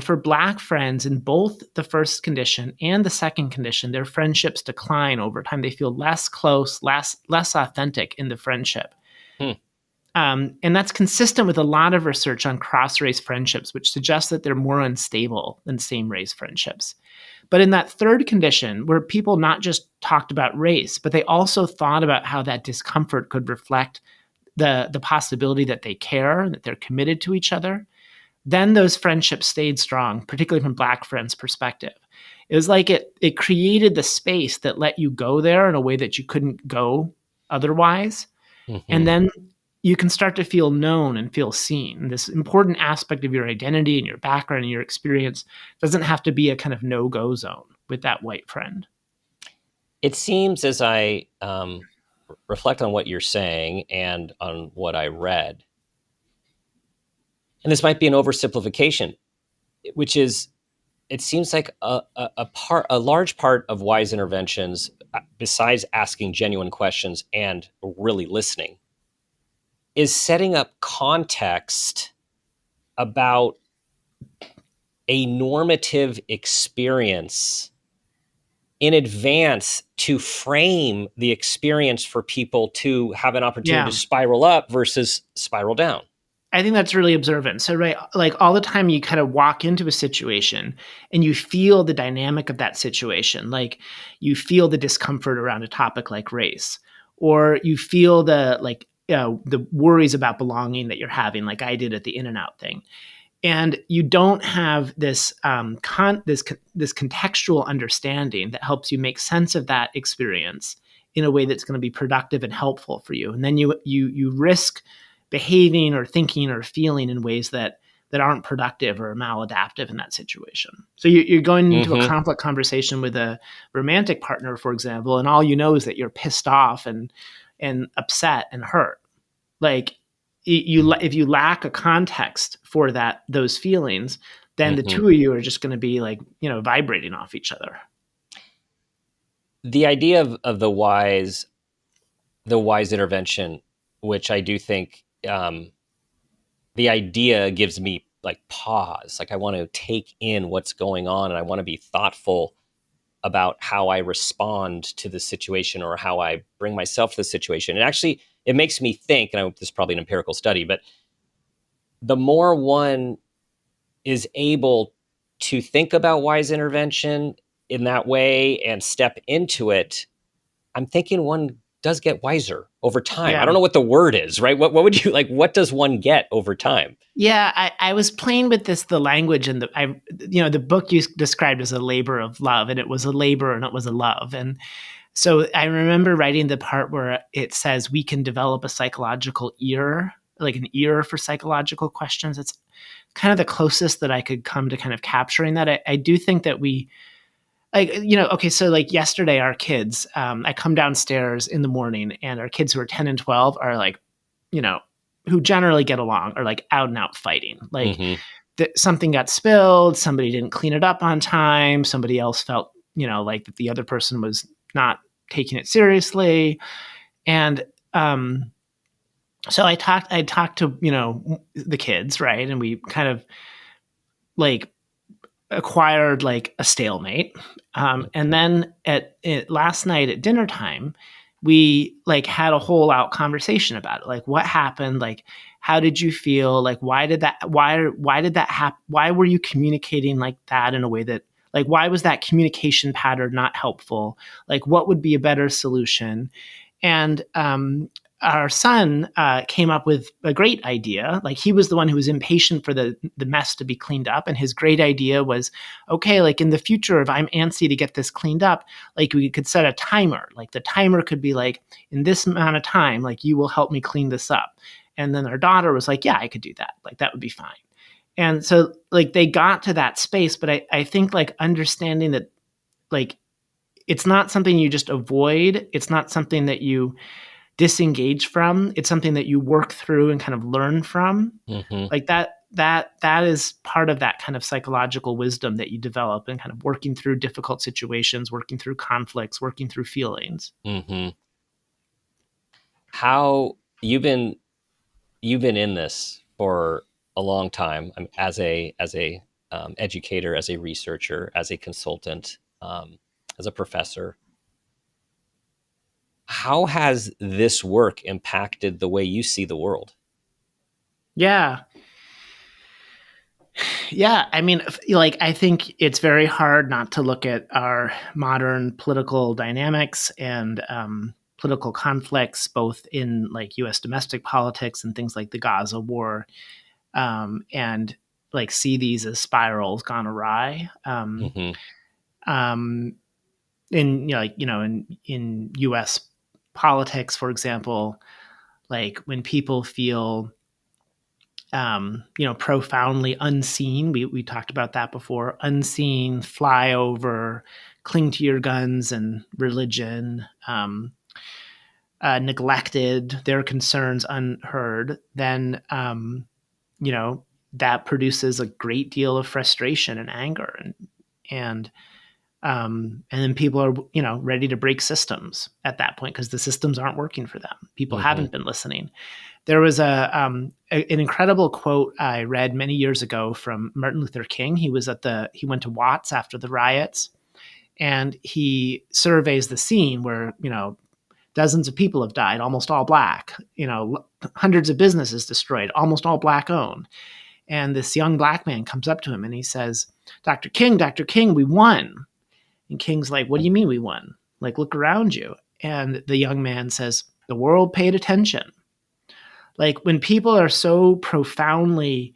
for black friends in both the first condition and the second condition, their friendships decline over time. They feel less close, less authentic in the friendship. Hmm. And that's consistent with a lot of research on cross race friendships, which suggests that they're more unstable than same race friendships. But in that third condition, where people not just talked about race, but they also thought about how that discomfort could reflect the possibility that they care, that they're committed to each other, then those friendships stayed strong, particularly from Black friends' perspective. It was like it created the space that let you go there in a way that you couldn't go otherwise. And Hmm. then you can start to feel known and feel seen. This important aspect of your identity and your background and your experience doesn't have to be a kind of no-go zone with that white friend. It seems as I reflect on what you're saying and on what I read, and this might be an oversimplification, which is it seems like a large part of wise interventions, besides asking genuine questions and really listening, is setting up context about a normative experience in advance to frame the experience for people to have an opportunity to Yeah. spiral up versus spiral down. I think that's really observant. So, right, like all the time you kind of walk into a situation and you feel the dynamic of that situation. Like you feel the discomfort around a topic like race, or you feel the worries about belonging that you're having, like I did at the In-N-Out thing. And you don't have this contextual understanding that helps you make sense of that experience in a way that's going to be productive and helpful for you. And then you risk behaving or thinking or feeling in ways that aren't productive or maladaptive in that situation. So you're going into a Mm-hmm. conflict conversation with a romantic partner, for example, and all you know is that you're pissed off and upset and hurt. Like if you lack a context for those feelings, then the Mm-hmm. two of you are just going to be like, vibrating off each other. The idea of the wise intervention, which I do think the idea gives me like pause. Like I want to take in what's going on and I want to be thoughtful about how I respond to the situation or how I bring myself to the situation. And actually, it makes me think, and this is probably an empirical study, but the more one is able to think about wise intervention in that way and step into it, I'm thinking one does get wiser over time. I Yeah. don't know what the word is, right? What would you like? What does one get over time? Yeah, I was playing with the language and the book you described as a labor of love, and it was a labor and it was a love. And so I remember writing the part where it says we can develop a psychological ear, like an ear for psychological questions. It's kind of the closest that I could come to kind of capturing that. I do think that we like, okay, so like yesterday, our kids, I come downstairs in the morning and our kids who are 10 and 12 are like, you know, who generally get along are like out and out fighting. Like Mm-hmm. something got spilled, somebody didn't clean it up on time, somebody else felt, like that the other person was not taking it seriously. And so I talked to, the kids, right? And we kind of like acquired like a stalemate. And then last night at dinner time, we like had a whole out conversation about it. Like what happened? Like how did you feel? Like why did that happen? Why were you communicating like that in a way that like why was that communication pattern not helpful? Like what would be a better solution? And our son came up with a great idea. Like he was the one who was impatient for the mess to be cleaned up, and his great idea was, okay, like in the future, if I'm antsy to get this cleaned up, like we could set a timer. Like the timer could be like, in this amount of time, like you will help me clean this up. And then our daughter was like, yeah, I could do that. Like that would be fine. And so like they got to that space, but I think like understanding that like it's not something you just avoid. It's not something that you disengage from. It's something that you work through and kind of learn from. Mm-hmm. Like that is part of that kind of psychological wisdom that you develop and kind of working through difficult situations, working through conflicts, working through feelings. Mm-hmm. How you've been in this for a long time, as a educator, as a researcher, as a consultant, as a professor. How has this work impacted the way you see the world? Yeah. Yeah. I mean, like, I think it's very hard not to look at our modern political dynamics and political conflicts, both in like US domestic politics and things like the Gaza war, and like see these as spirals gone awry. Hmm. Um, in in US politics, for example, like when people feel profoundly unseen. We talked about that before. Unseen, fly over, cling to your guns and religion, neglected, their concerns unheard, then, that produces a great deal of frustration and anger. And then people are, ready to break systems at that point because the systems aren't working for them. People Hmm. haven't been listening. There was an incredible quote I read many years ago from Martin Luther King. He went to Watts after the riots, and he surveys the scene where dozens of people have died, almost all black. Hundreds of businesses destroyed, almost all black owned. And this young black man comes up to him and he says, Dr. King, we won." And King's like, "What do you mean we won? Like, look around you." And the young man says, "The world paid attention." Like when people are so profoundly,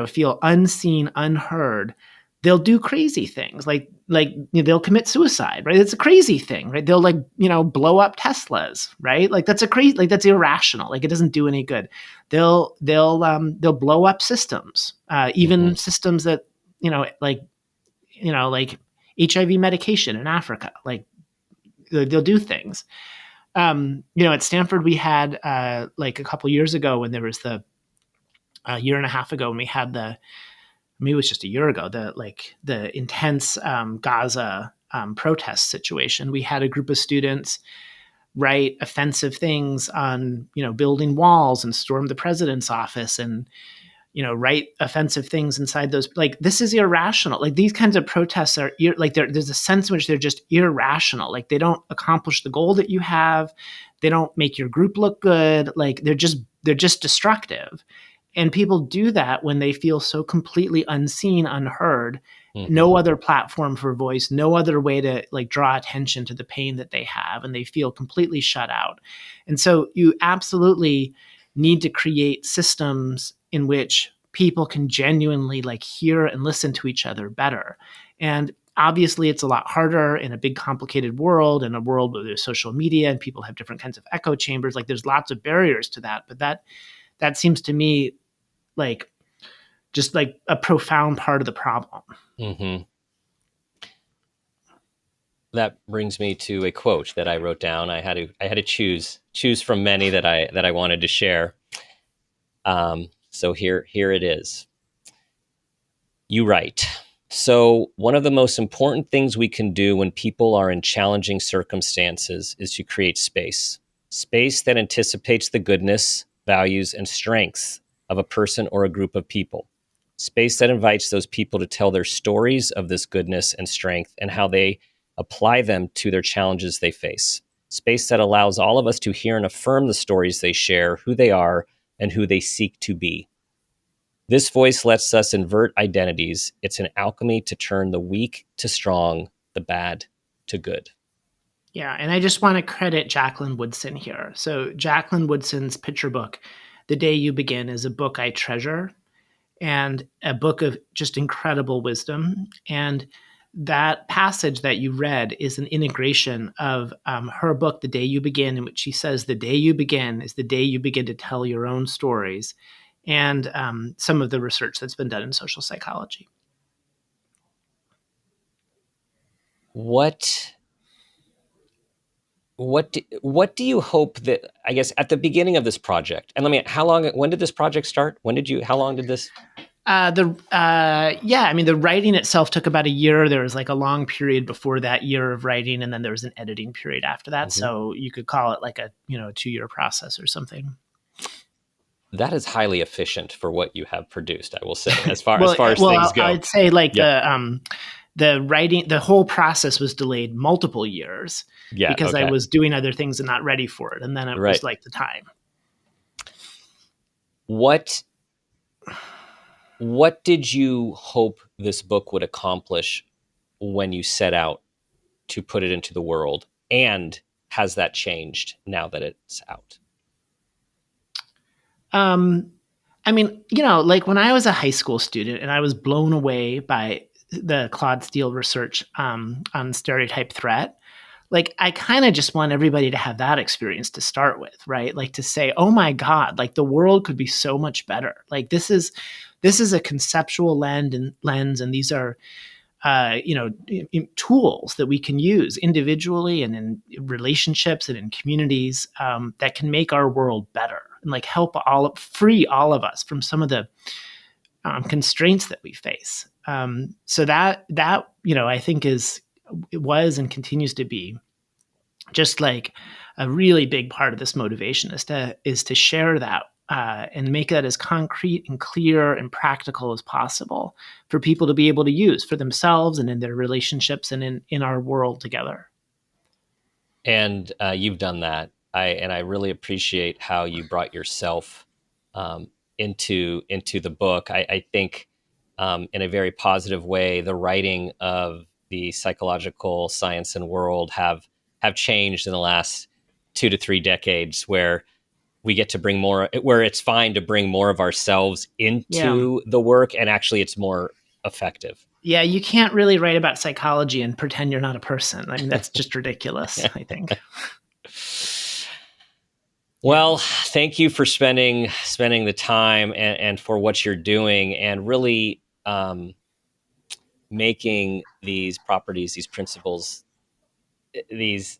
feel unseen, unheard, they'll do crazy things. They'll commit suicide, right? It's a crazy thing, right? They'll blow up Teslas, right? Like that's that's irrational. Like it doesn't do any good. They'll blow up systems, Hmm. even systems that like HIV medication in Africa. Like they'll do things. At Stanford, we had like a couple years ago when there was a year and a half ago when we had maybe it was just a year ago, the intense Gaza protest situation. We had a group of students write offensive things on, building walls and storm the president's office and, write offensive things inside those. Like this is irrational. Like these kinds of protests are there's a sense in which they're just irrational. Like they don't accomplish the goal that you have. They don't make your group look good. Like they're just destructive. And people do that when they feel so completely unseen, unheard, Hmm. no other platform for voice, no other way to like draw attention to the pain that they have, and they feel completely shut out. And so you absolutely need to create systems in which people can genuinely like hear and listen to each other better. And obviously it's a lot harder in a big complicated world, in a world where there's social media and people have different kinds of echo chambers. Like there's lots of barriers to that, but that seems to me like just like a profound part of the problem. Hmm. That brings me to a quote that I wrote down. I had to choose from many that I wanted to share. So here it is. You write. So, one of the most important things we can do when people are in challenging circumstances is to create space. Space that anticipates the goodness, values, and strengths of a person or a group of people. Space that invites those people to tell their stories of this goodness and strength and how they apply them to their challenges they face. Space that allows all of us to hear and affirm the stories they share, who they are, and who they seek to be. This voice lets us invert identities. It's an alchemy to turn the weak to strong, the bad to good. Yeah, and I just want to credit Jacqueline Woodson here. So Jacqueline Woodson's picture book, The Day You Begin, is a book I treasure and a book of just incredible wisdom. And that passage that you read is an integration of her book, The Day You Begin, in which she says, the day you begin is the day you begin to tell your own stories, and some of the research that's been done in social psychology. What what do you hope that, I guess, at the beginning of this project? And let me, how long, when did this project start? How long did this? I mean, the writing itself took about a year. There was like a long period before that year of writing, and then there was an editing period after that. Mhm. So you could call it like a 2-year process or something. That is highly efficient for what you have produced, I will say, as far as Well, things go. I'd say like Yeah. the writing, the whole process was delayed multiple years Yeah. because I Okay. was doing other things and not ready for it, and then it was Right. like the time. What What did you hope this book would accomplish when you set out to put it into the world? And has that changed now that it's out? Um, I mean, like when I was a high school student and I was blown away by the Claude Steele research on stereotype threat, like I kind of just want everybody to have that experience to start with, right? Like to say, "Oh my God, like the world could be so much better." Like this is a conceptual lens, and these are tools that we can use individually and in relationships and in communities that can make our world better and like free all of us from some of the constraints that we face. So that I think it was and continues to be just like a really big part of this motivation is to share that and make that as concrete and clear and practical as possible for people to be able to use for themselves and in their relationships and in our world together. And you've done that. I really appreciate how you brought yourself into the book. I think in a very positive way, the writing of the psychological science and world have changed in the last 2 to 3 decades, where we get to bring more, where it's fine to bring more of ourselves Yeah. into the work, and actually it's more effective. Yeah, you can't really write about psychology and pretend you're not a person. I mean, that's just ridiculous, I think. Yeah. Well, thank you for spending the time, and for what you're doing, and really making these properties, these principles, these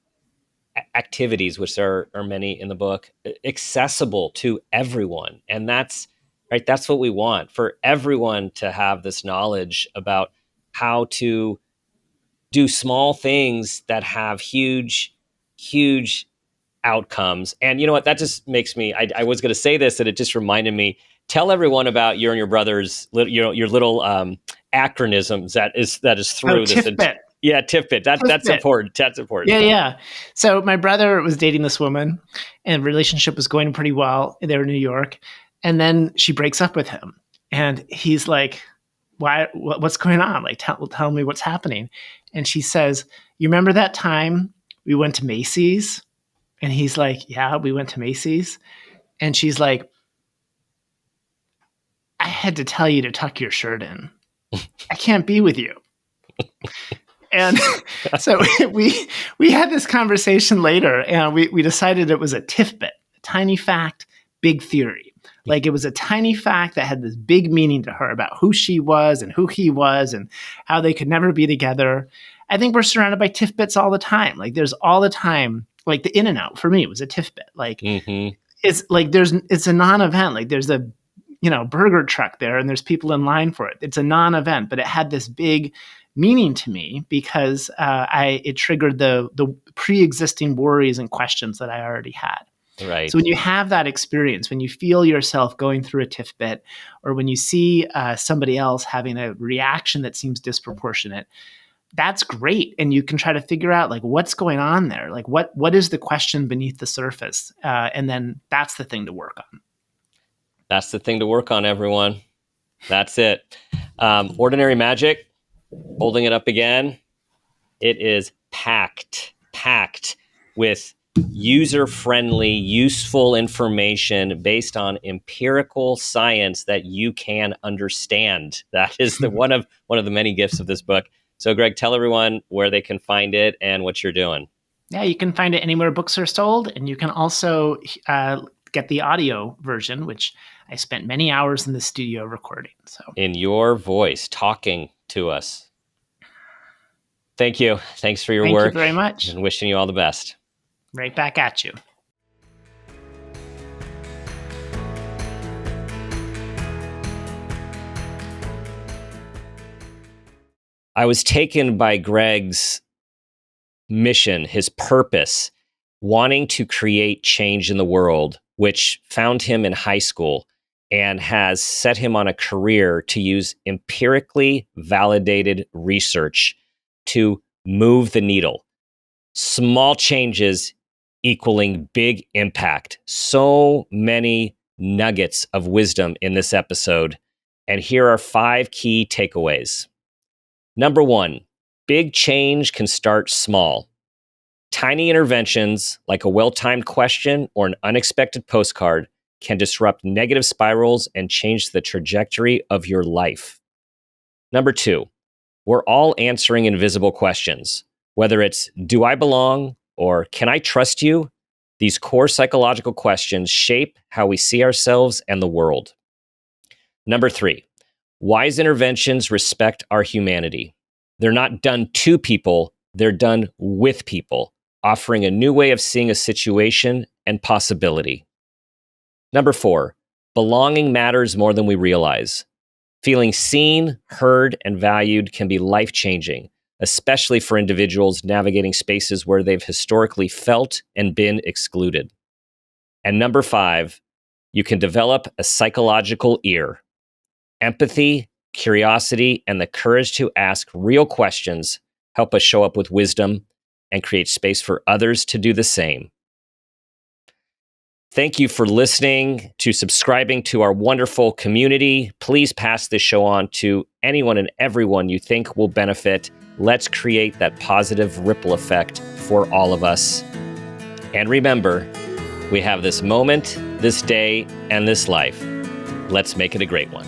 activities, which are many in the book, accessible to everyone. And that's right. That's what we want, for everyone to have this knowledge about how to do small things that have huge outcomes. And you know what? That just makes me. I was going to say this, and it just reminded me. Tell everyone about you and your brother's, your little acronyms that is Oh, through this. TIFBIT. Yeah, TIFBIT. That's TIFBIT. important. That's important. Yeah, yeah. So my brother was dating this woman, and relationship was going pretty well. They were in New York, and then she breaks up with him, and he's like, "Why? What's going on? Like, tell me what's happening." And she says, "You remember that time we went to Macy's?" And he's like, "Yeah, we went to Macy's." And she's like, "I had to tell you to tuck your shirt in. I can't be with you." And so we had this conversation later, and we decided it was a TIFBIT, a tiny fact, big theory. Like it was a tiny fact that had this big meaning to her about who she was and who he was and how they could never be together. I think we're surrounded by TIFBITs all the time. Like there's all the time, like the In-N-Out for me was a TIFBIT. Like Mm-hmm. it's a non-event. Like there's a burger truck there and there's people in line for it. It's a non-event, but it had this big meaning to me because it triggered the pre-existing worries and questions that I already had. Right. So when you have that experience, when you feel yourself going through a TIFBIT, or when you see somebody else having a reaction that seems disproportionate, that's great. And you can try to figure out like what's going on there. Like what is the question beneath the surface? And then that's the thing to work on. That's the thing to work on, everyone. That's it. Ordinary Magic, holding it up again. It is packed with user-friendly, useful information based on empirical science that you can understand. That is one of the many gifts of this book. So, Greg, tell everyone where they can find it and what you're doing. Yeah, you can find it anywhere books are sold, and you can also get the audio version, which I spent many hours in the studio recording. So, in your voice, talking to us. Thank you. Thanks for your work. Thank you very much. And wishing you all the best. Right back at you. I was taken by Greg's mission, his purpose, wanting to create change in the world, which found him in high school and has set him on a career to use empirically validated research to move the needle. Small changes equaling big impact. So many nuggets of wisdom in this episode. And here are 5 key takeaways. Number 1, big change can start small. Tiny interventions, like a well-timed question or an unexpected postcard, can disrupt negative spirals and change the trajectory of your life. Number 2, we're all answering invisible questions. Whether it's, do I belong? Or can I trust you? These core psychological questions shape how we see ourselves and the world. Number 3, wise interventions respect our humanity. They're not done to people, they're done with people, offering a new way of seeing a situation and possibility. Number 4, belonging matters more than we realize. Feeling seen, heard, and valued can be life-changing, especially for individuals navigating spaces where they've historically felt and been excluded. And number 5, you can develop a psychological ear. Empathy, curiosity, and the courage to ask real questions help us show up with wisdom and create space for others to do the same. Thank you for listening, to subscribing to our wonderful community. Please pass this show on to anyone and everyone you think will benefit. Let's create that positive ripple effect for all of us. And remember, we have this moment, this day, and this life. Let's make it a great one.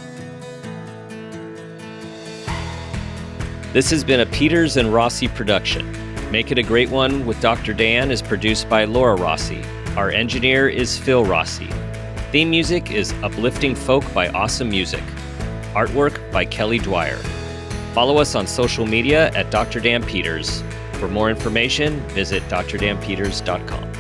This has been a Peters and Rossi production. Make It a Great One with Dr. Dan is produced by Laura Rossi. Our engineer is Phil Rossi. Theme music is Uplifting Folk by Awesome Music. Artwork by Kelly Dwyer. Follow us on social media at Dr. Dan Peters. For more information, visit drdanpeters.com.